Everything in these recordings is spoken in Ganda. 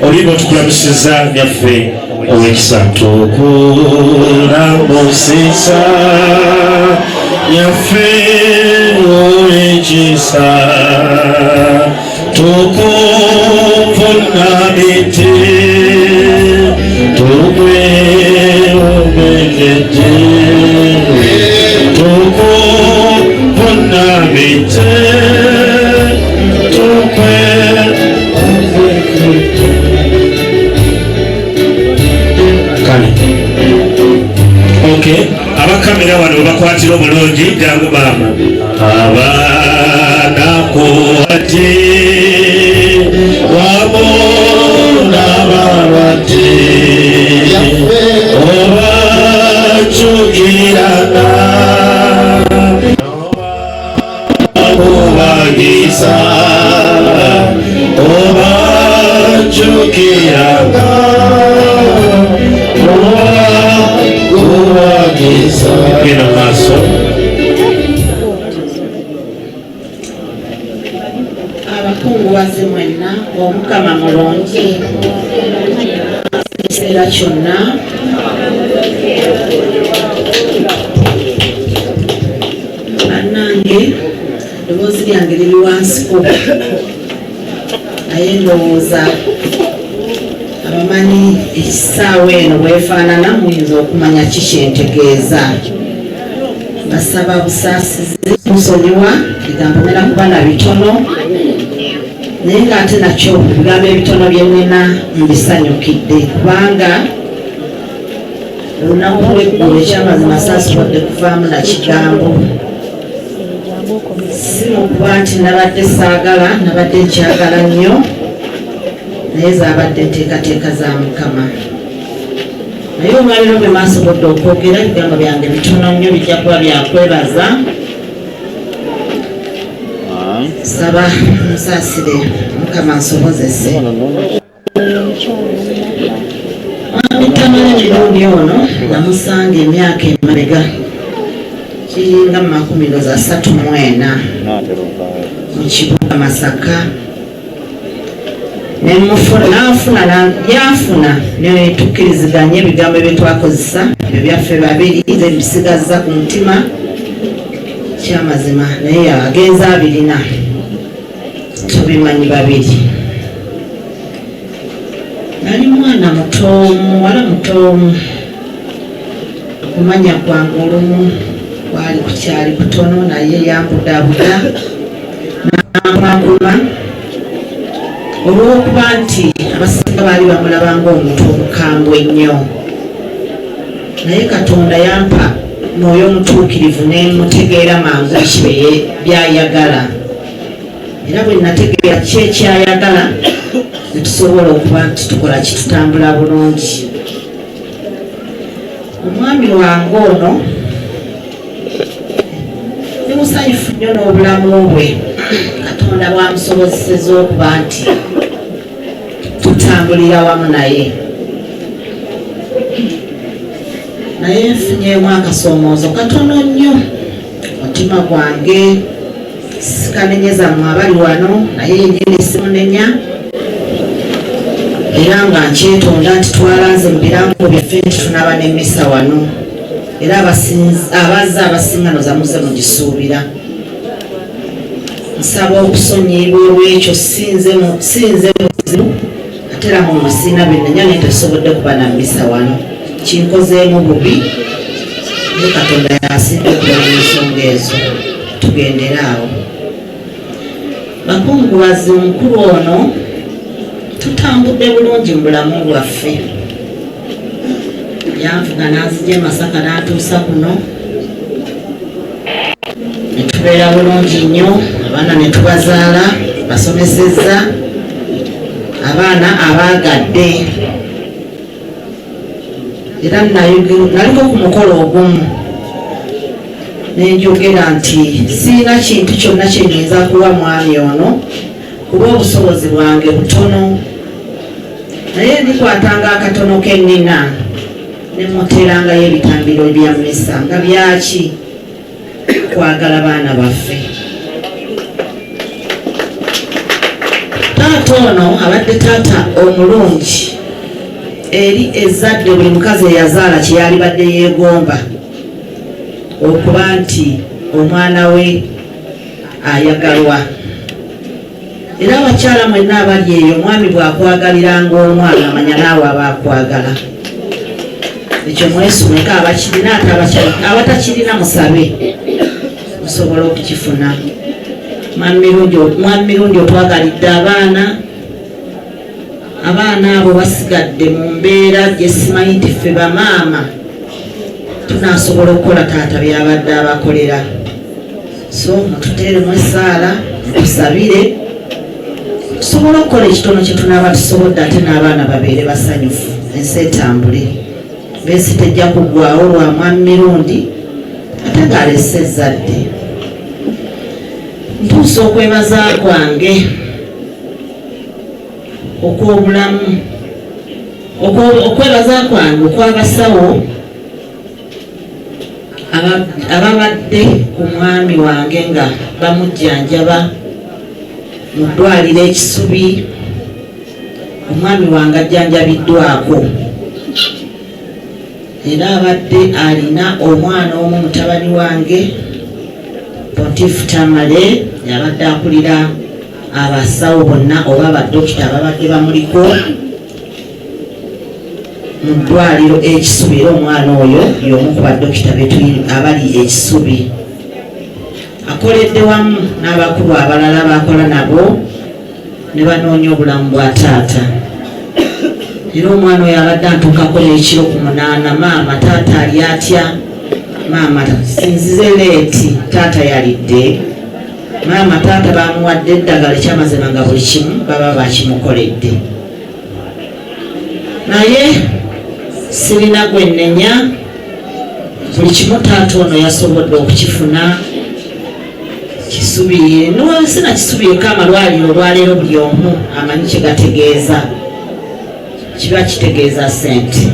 olibo tukulamusiza byaffe owekisa tukulamusisa yaffe owekisa tukuvunamite tukweobekeje tukuvunamite okay abakamera wano bakwatira obulungi jangu mama abanakuwati wabona babati obachukirana obagisa obachukirana Kina maso abakungu bazimwenna omukama mulungi ekiseera kyonna bannange eddoboozi lyange liri wansiko naye ndowooza abamanyi ekisaawa eno bwefaanana muyinza okumanya kikyentegeeza basaba busaasizi musonyiwa bigambo ngenda kuba na bitono naye ngaate nakyo bigambo ebitono byenina mbisanyukidde kubanga olunaku lweggulo ekyamazima saasobodde kuvaamu na kigambo si mukuba nti nabadde saagala nabadde nkyagala nnyo naye zaabadde enteekateeka za mukama naye olwaliro bwe maasobodde okwogera ebigambo byange bitono nnyo bijja kuba byakwebaza saba musaasire mukama nsobozese bitamala emirundi ono namusanga emyaka emabega kiringa mu 34 mu kibuga Masaka yafuna netukkiriziganya ebigambo byetwakozesa ebyo byaffe babiri nze mbisigaza ku mutima kyamazima naye agenza abirina tubimanyi babiri nali mwana mutomu wala mutomu okumanya kwange olumu kwali kukyali kutono naye yambudabuda nampaguma olw'okuba nti abasinga baali bamulaba ng'omuntu omukambwe ennyo naye Katonda yampa mwoyo omutuukirivu ne mutegeera mangu kibe byayagala era bwe nategeera ki ekyayagala ne tusobola okuba nti tukola kitutambula bulungi omwami wange ono ne musanyufu nnyo n'obulamu bwe Katonda bwamusobozeseza okuba nti tutambulira wamu naye nfunyeemu akasoomoozo katono nnyo mutima gwange sikanenyeza mu abali wano naye yenyini simunenya era nga nkyetonda nti twalanze mu birango byaffe nti tunaba n'emmisa wano era abazze abasinga nozamuze mugisuubira nsaba okusonyiyibwa olwekyo sinze muzimu atera mu musiina byenenya naye tetusobodde kuba na mmisa wano kinkozeemu bubi ne Katonda yasinga okulaba ensonga ezo tugendera awo bakungubazi omukulu ono tutambudde bulungi mu bulamu bwaffe yanvuga n'anzija e Masaka n'atuusa kuno ne tubeera bulungi nnyo abaana ne tubazaala basomesezza abaana abaagadde era naliko ku mukolo ogumu nenjogera nti siina kintu kyonna kyenyinza kuwa mwami ono kuba obusobozi bwange butono naye ndikwatanga akatono kennina nemuteerangayo ebitambiro bya mmisa nga byaki kwagala baana baffe taata taata ono abadde taata omulungi eri ezzadde buli mukazi eyazaala kyeyali badde yeegomba okuba nti omwana we ayagalwa. Era abakyala mwenna abali eyo omwami bw'akwagaliranga omwana amanya naawe aba akwagala. Ekyo mwesumeka abakirina ate abatakirina musabe musobola okukifuna. Mwami mirungi otwagalidde abaana abo basigadde mu mbeera gye simanyi nti ffe bamaama tunasobola okukola taata byabadde abakolera. So mututeeremu essaala tusabire tusobole okukola ekitono kye tunaaba tusobodde ate n'abaana babeere basanyufu ensi etambule. Besi tejja kuggwawo lwa mwami mirundi ate ng'alese ezzadde. Ntuusa okwebaza kwange okw'obulamu okwebaza kwange okw'abasawo ababadde ku mwami wange nga bamujjanjaba mu ddwaliro ekisubi. Omwami wange ajjanjabiddwako era abadde alina omwana omu mutabani wange Pontifu Tamale yabadde akulira abasawo bonna oba abadokita ababadde bamuliko mu ddwaliro ekisubi. Era omwana oyo y'omu ku badokita betu abali ekisubi. Akoledde wamu n'abakulu abalala bakola nabo ne banoonya obulamu bwa taata. Era omwana oyo abadde antuukako n'ekiro ku 8. Maama taata ali atya? Maama sinzize leeti, taata yalidde. Maama taata bamuwadde eddagala ekyamazima nga buli kimu baba bakimukoledde. Naye sirina gwennenya, buli kimu taata ono yasobodde okukifuna. Kisubi sina kisubiyeko amalwaliro olwaleero buli omu amanyi kye gategeeza. Kiba kitegeeza ssente.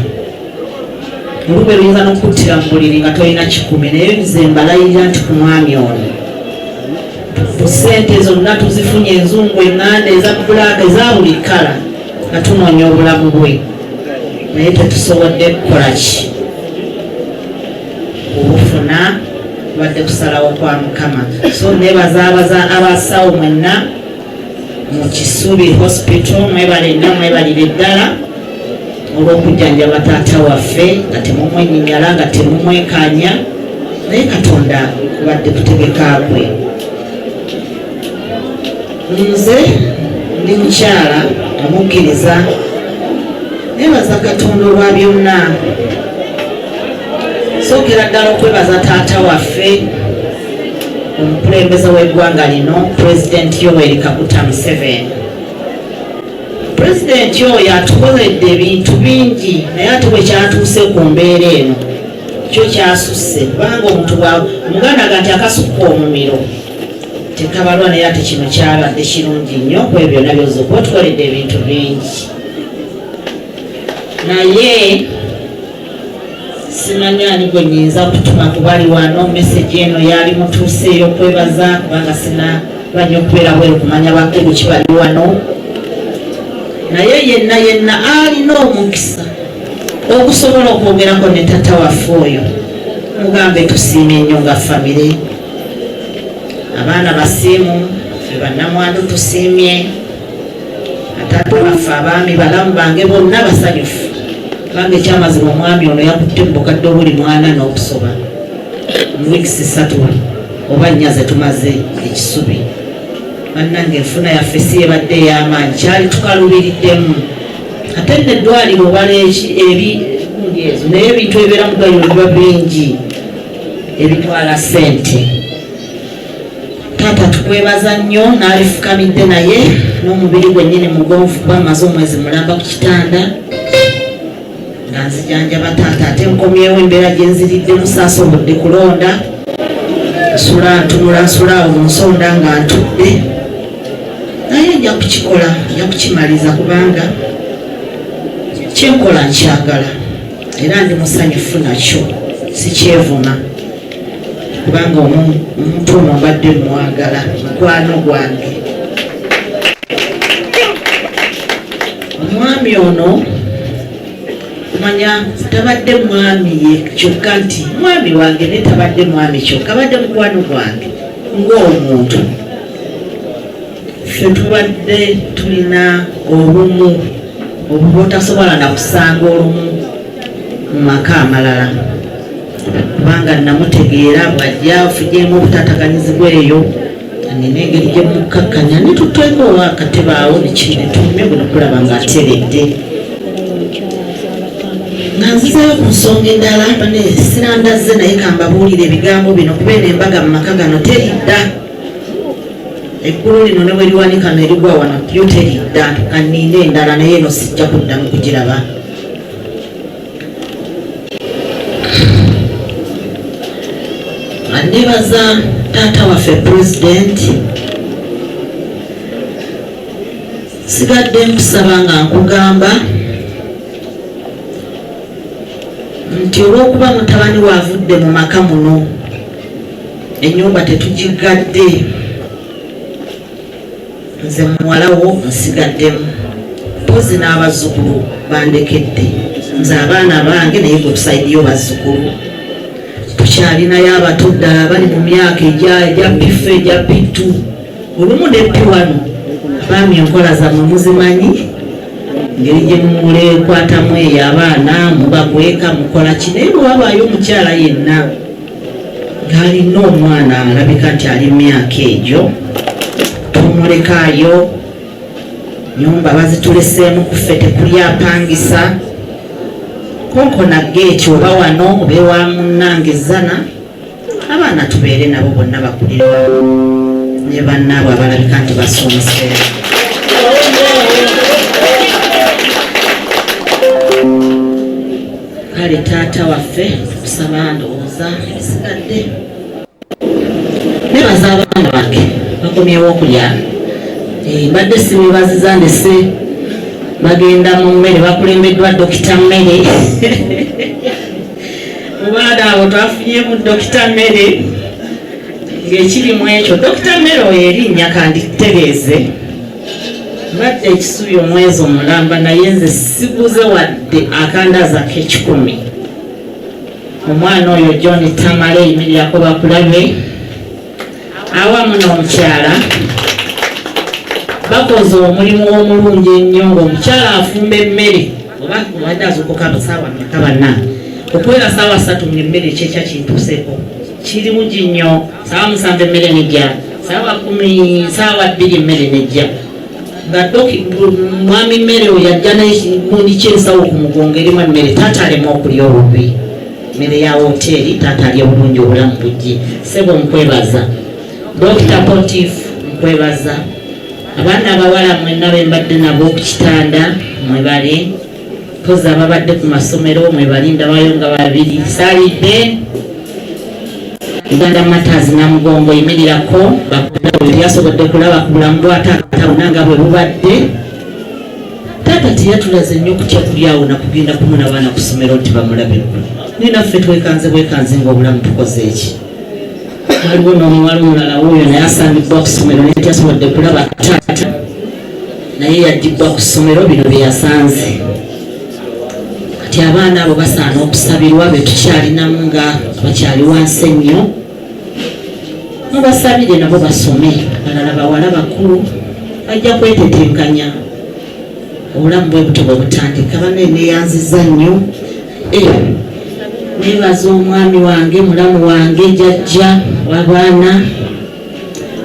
Olube luyinza n'okuttira mu buliri nga tolina 10 naye nze mbalayirira nti ku mwami ono ssente zonna tuzifunye enzungu eŋŋanda eza bbulaaka eza buli kkala nga tunoonya obulamu bwe naye tetusobodde kukola ki obufuna badde kusalawo kwa Mukama. So nebaza abasawo mwenna mu Kisubi hospital mwebale nnyo mwebalire ddala olw'okujjanjaba taata waffe nga temumwenyinyala nga temumwekanya naye Katonda kubadde kutegeka kwe. Nze ndi mukyala omukkiriza nebaza Katonda olwa byonna. Sookera ddala okwebaza taata waffe omukulembeze w'eggwanga lino President Yoweri Kaguta Museveni. President oyo atukoledde ebintu bingi naye ate bwe kyatuuse ku mbeera eno kyo kyasusse kubanga omuntu omugandaga nti akasukka omumiro tekabalwa naye ate kino kyabadde kirungi nnyo ku ebyo byonna byozokuba otukoledde ebintu bingi. Naye simanyi ani gwe nnyinza okutuma kubali wano message eno yali mutuuse ey'okwebaza kubanga sina banya okubeera bweru kumanya bakulu kibali wano. Naye yenna alina omukisa okusobola okwogerako ne taata waffe oyo mugambe tusiimye nnyo nga famire. Abaana basiimu ffe bannamwandu tusiimye. Taata baffe abaami balamu bange bonna basanyufu kubanga ekyamazima omwami ono yakutte mu bukadde obuli 4 n'okusoba mu wiikisi 3 oba 4 ze tumaze ekisubi. Bannange enfuna yaffe si ebadde ey'amaanyi kyali tukalubiriddemu ate n'eddwaliro obala ebirundi ezo naye ebintu ebibeera mu ddwaliro biba bingi ebitwala ssente. Taata tukwebaza nnyo n'alifukamidde naye n'omubiri gwennyini mugonvu kuba amaze omwezi mulamba ku kitanda nga nzijanjaba taata ate nkomyewo embeera gye nziriddemu saasobodde kulonda ntunula nsulaawo mu nsonda nga ntudde naye nja kukikola nja kukimaliza kubanga kyenkola nkyagala era ndi musanyufu nakyo sikyevuma kubanga omuntu ono mbadde mwagala mukwano gwange. omwami ono kumanya tabadde mwami kyokka nti mwami wange ne tabadde mwami kyokka abadde mukwano gwange ng'omuntu. Ffe tubadde tulina obumu obutasobola na kusanga olumu mu maka amalala kubanga namutegeera bw'ajja afugyemu obutataganyizibwa eyo nina engeri gye mukkakkanya ne tutwekoowa akatebe awo netume bwe nokulaba ng'ateredde nga nzizeyo ku nsonga endala bane sirandazze naye kambabuulira ebigambo bino kubeera embaga mu maka gano teridda ekkulu lino ne bwe liwanika nerigwa wano yo teridda kanninda endala naye eno sijja kuddamu kugiraba. Annebaza taata waffe pulezidenti sigadde nkusaba nga nkugamba nti olw'okuba mutabani waavudde mu maka muno ennyumba tetugigadde nze muwalawo nsigaddemu mpozi n'abazzukulu bandekedde nze abaana bange naye gwe tusaidiyo bazzukulu tukyalinayo abato ddala bali mu myaka ejya pifu ejya pitu olumu neppi wano abaami enkola zammwe muzimanyi ngeri gye mulekwatamu eyo abaana mubagweka mukola ki naye bwewabaayo omukyala yenna ng'alina omwana alabika nti ali mu myaka egyo tumulekaayo nyumba bazituleseemu kuffe tekuli apangisa konkona geeti oba wano oba ewa munnange zana abaana tubeere nabo bonna bakulirwa ne bannaabwe abalabika nti basomesera. Kale taata waffe kusaba ndowooza ebisigadde nebaza abaana bange bakomyewo okulya mbadde sibebaziza ndese bagenda mu mmere bakulembeddwa dokita mmere mubaana abo twafunyemu dokita mmere ng'ekirimu ekyo dokita mmere oyo erinnya kandi tegeeze mbadde ekisubi omwezi omulamba naye nze siguze wadde akandaza k'ekikumi. Omwana oyo John Tamale yimirirako bakulabe awamu n'omukyala bakoze omulimu omulungi ennyo ng'omukyala afumba emmere oba obadde azuukuka saawa mmeka banna okwera saawa 3 ng'emmere kyekya kintuuseeko kiri mugi nnyo saawa 7 emmere nejja saawa 10 saawa 2 emmere nejja nga mwami mmere oyo ajja n'ekibundi ky'ensawo ku mugongo erimu emmere taata alema okulya obubi mmere ya woteeri taata alya obulungi obulamu bujje sebo nkwebaza Dr. Potif nkwebaza abaana abawala mwenna bembadde nabo ku kitanda mwebale poza ababadde ku masomero mwebalinda bayo nga babiri saalidde Uganda Matters Namugongo yimirirako bakulawe byasobodde kulaba ku bulamu bw'ataatawuna nga bwe bubadde taata teyatulaze nnyo kutya kulyawo nakugenda kumu n'abaana ku ssomero nti bamulabirwa naye naffe twekanze bwekanze ng'obulamu tukoze eki waliwo n'omuwala omulala wuuyo naye asambiddwa ku ssomero naye tyasobodde kulaba taata naye yaddibwa ku ssomero bino bye yasanze kati abaana abo basaana okusabirwa be tukyalinamu nga bakyali wansi ennyo mubasabire nabo basome balala bawala bakulu bajja kwetetenkanya obulamu bwe buto bwe butandika banne neyanziza nnyo nebaza omwami wange mulamu wange jjajja w'abaana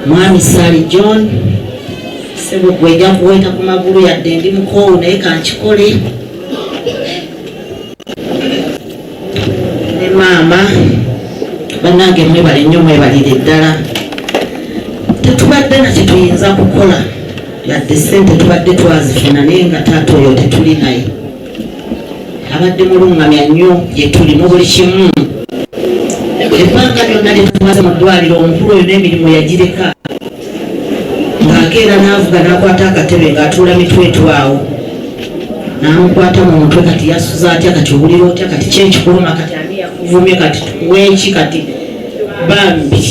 mwami Sally John sebo gwejja kuweta ku magulu yadde ndi mukoowu naye kankikole ne maama bannange mwebale nnyo mwebalire ddala tetubadde na kyetuyinza kukola yadde ssente tubadde twazifuna naye nga taata oyo tetuli naye abadde mulungamya nnyo gye tuli mu buli kimu ebbanga lyonna lyetumaze mu ddwaliro omukulu oyo n'emirimu yagireka ng'akeera n'avuga n'akwata akatebe ng'atuula mitwetu awo n'amukwata mu mutwe kati yasuza atya kati owulira otya kati kyekikuluma kati ani yakuvumye kati tukuweeki kati bambi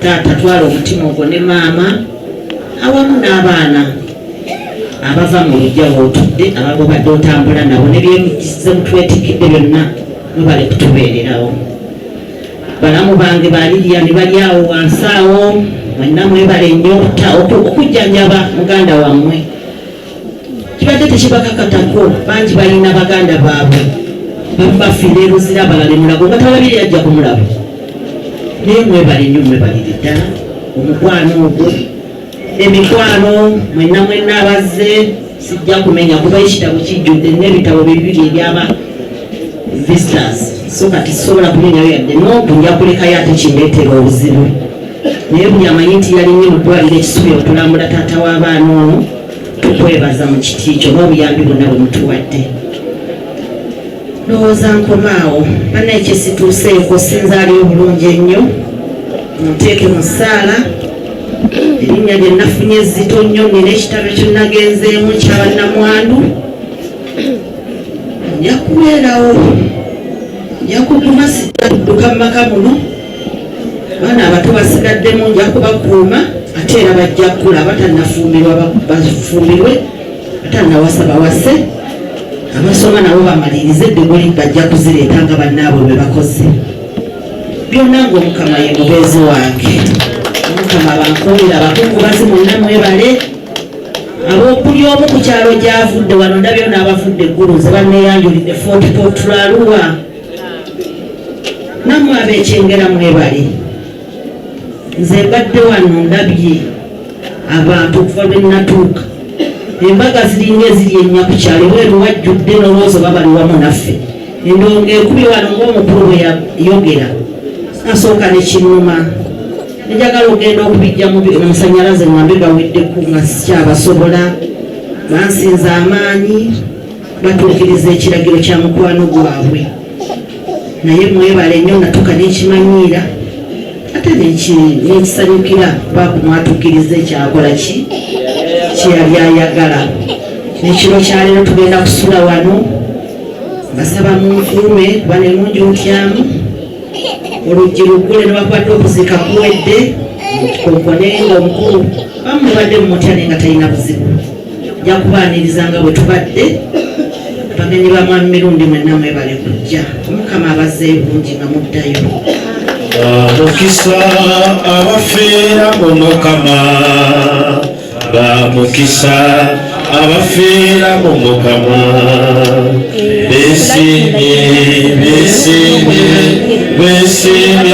taata twala omutima ogwo ne maama awamu n'abaana abava mu lujja wootudde ababo badde otambula nabo ne byemukisize mutwetikidde byonna mwebale kutubeererawo. Balamu bange baliriya ne bali awo wansi awo mwenna mwebale nnyo okujjanjaba muganda wammwe. Kibadde tekibakakatako bangi balina baganda baabwe bafiira eruzira balale mulago nga talabire yajja kumulaba naye mwebale nnyo mwebalire ddala omukwano ogwo emikwano mwenna abazze sijja kumenya kuba ekitabo kijjudde n'ebitabo bibiri ebyaba visitors so kati sobola kumenyayo yadde n'obu nja kulekayo ate kindeetera obuzibu naye buli amanyi nti yalinye mu ddwaliro ekisubi otulambula taata w'abaana ono tukwebaza mu kiti ekyo n'obuyambi bwonna bwe mutuwadde. Ndowooza nkomaawo bannaye kyesituuseeko sinzaaliyo obulungi ennyo munteeke mu ssaala erinnya lye nafunye ezzito nnyo nina ekitabo ekyo nagenzeemu kyabannamwandu nja kubeerawo nja kuguma sitadduka mu maka muno abaana abato basigaddemu nja kubakuuma ate era bajja kkula abatannafumbirwa bafumbirwe batannawasa bawase abasoma nabo bamalirize eddogoli bajja kuzireeta nga bannaabwe bwe bakoze byonna ng'omukama ye mubeezi wange omukama bankuulira abakungu bazi mwenna mwebale ab'okuli omu ku kyalo gy'avudde wano ndabyo n'abavudde eggulu ze banneeyanjulidde Fort Portulaluwa nammwe ab'ekyengera mwebale nze mbadde wano ndabye abantu okuva lwe nnatuuka embaga ziringa eziri ennya ku kyalo bweru wajjudde n'olwozo babali wamu naffe endongo ekubye wano ng'omukulu bwe yayogera nasooka ne kinnuma njagala ogenda okubijja mu masanyalaze ngambe gaweddeku nga sikyabasobola bansinza amaanyi batuukiriza ekiragiro kya mukwano gwabwe naye mwebale nnyo natuuka n'ekimanyiira ate nekisanyukira bakumwatuukiriza ekyakola ki kyeyali ayagala. Nekiro kyaleero tugenda kusula wano basaba munkuume kuba ne munjuntyamu oluggi luggule ne bakwata okuzika kuwedde konkone nga omukulu bamubadde mumutya naye nga talina buzibu nja kubaaniriza nga bwe tubadde bagenyi bamwami mirundi mwenna mwebale kujja omukama abazze bulungi nga muddayo. Mukisa abafeera mu Mukama bamukisa abafeera mu Mukama beesimye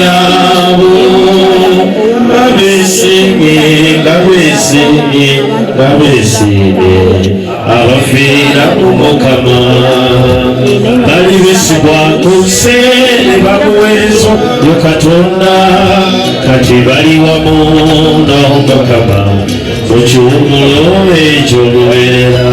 abo nga beesimye abafeera mu Mukama bali beesigwa ku nsi ne bamuweezo yo Katonda kati bali wamu n'Omukama mu kiwummulo eky'olubeerera.